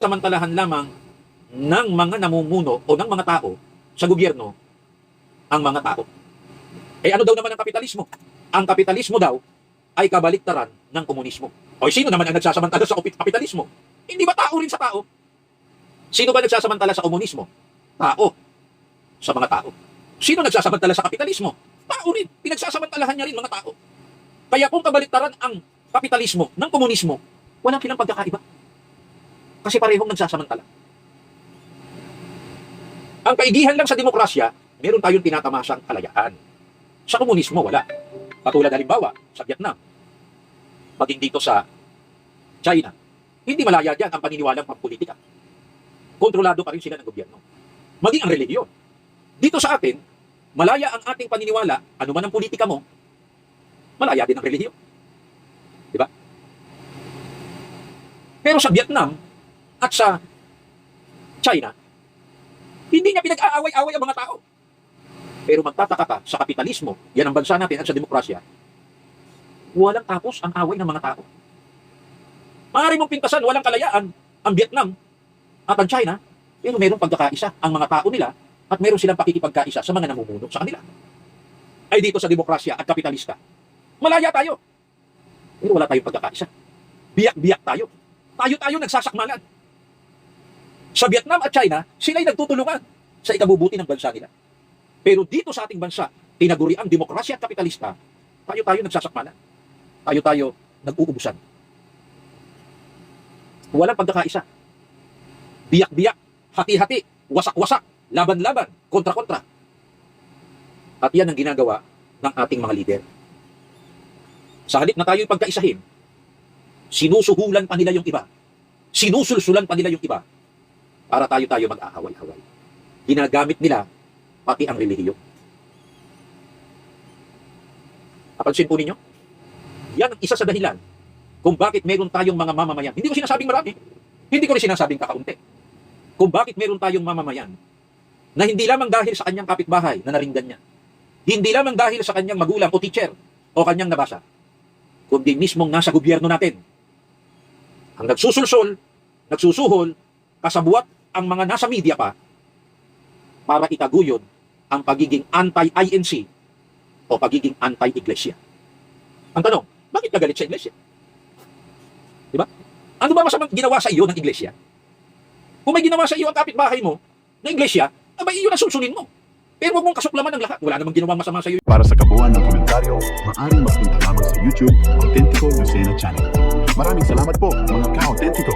Samantalahan lamang ng mga namumuno o ng mga tao sa gobyerno ang mga tao. Eh ano daw naman ang kapitalismo? Ang kapitalismo daw ay kabaliktaran ng komunismo. O sino naman ang nagsasamantala sa kapitalismo? Hindi ba tao rin sa tao? Sino ba nagsasamantala sa komunismo? Tao. Sa mga tao. Sino nagsasamantala sa kapitalismo? Tao rin. Pinagsasamantalahan niya rin mga tao. Kaya kung kabaliktaran ang kapitalismo ng komunismo, walang silang pagkakaiba. Kasi parehong nagsasamantala. Ang kaigihan lang sa demokrasya, meron tayong tinatamasang kalayaan. Sa komunismo, wala. Katulad halimbawa, sa Vietnam, maging dito sa China, hindi malaya dyan ang paniniwalang pampolitika. Kontrolado pa rin sila ng gobyerno. Maging ang relihiyon. Dito sa atin, malaya ang ating paniniwala, ano man ang politika mo, malaya din ang relihiyon. Diba? Pero sa Vietnam at sa China, hindi niya pinag-aaway-away ang mga tao. Pero magtataka ka, sa kapitalismo, yan ang bansa natin at sa demokrasya, walang tapos ang away ng mga tao. Maaari mong pintasan, walang kalayaan ang Vietnam at ang China, pero mayroong pagkakaisa ang mga tao nila at mayroon silang pakikipagkaisa sa mga namumuno sa kanila. Ay dito sa demokrasya at kapitalista, malaya tayo. Pero wala tayong pagkakaisa. Biyak-biyak tayo. Tayo-tayo nagsasakmalan. Sa Vietnam at China, sila'y nagtutulungan sa ikabubuti ng bansa nila. Pero dito sa ating bansa, tinaguri ang demokrasya at kapitalista, tayo-tayo nagsasakmalan. Tayo-tayo nag-uubusan. Walang pagkakaisa. Biyak-biyak, hati-hati, wasak-wasak, laban-laban, kontra-kontra. At yan ang ginagawa ng ating mga lider. Sa halip na tayo'y pagkaisahin, sinusuhulan pa nila yung iba. Sinusulsulan pa nila yung iba para tayo-tayo mag-aaway-away. Ginagamit nila pati ang relihiyon. Napansin po ninyo? Yan ang isa sa dahilan kung bakit meron tayong mga mamamayan. Hindi ko sinasabing marami. Hindi ko rin sinasabing kakaunti. Kung bakit meron tayong mamamayan na hindi lamang dahil sa kanyang kapitbahay na naringgan niya. Hindi lamang dahil sa kanyang magulang o teacher o kanyang nabasa. Kundi mismong nasa gobyerno natin. Ang nagsusulsol, nagsusuhol, kasabuat ang mga nasa media pa para itaguyod ang pagiging anti-INC o pagiging anti-iglesia. Ang tanong, bakit nagalit sa iglesia? Diba? Ano ba masamang ginawa sa iyo ng iglesia? Kung may ginawa sa iyo ang kapitbahay mo na iglesia, abay iyo na susulin mo. Pero huwag mong kasuklaman ng lahat. Wala namang ginawang masama sa iyo. Para sa kabuuan ng komentaryo, maaaring magpunta lamang sa YouTube Autentico Lucena Channel. Maraming salamat po, mga ka-Autentico.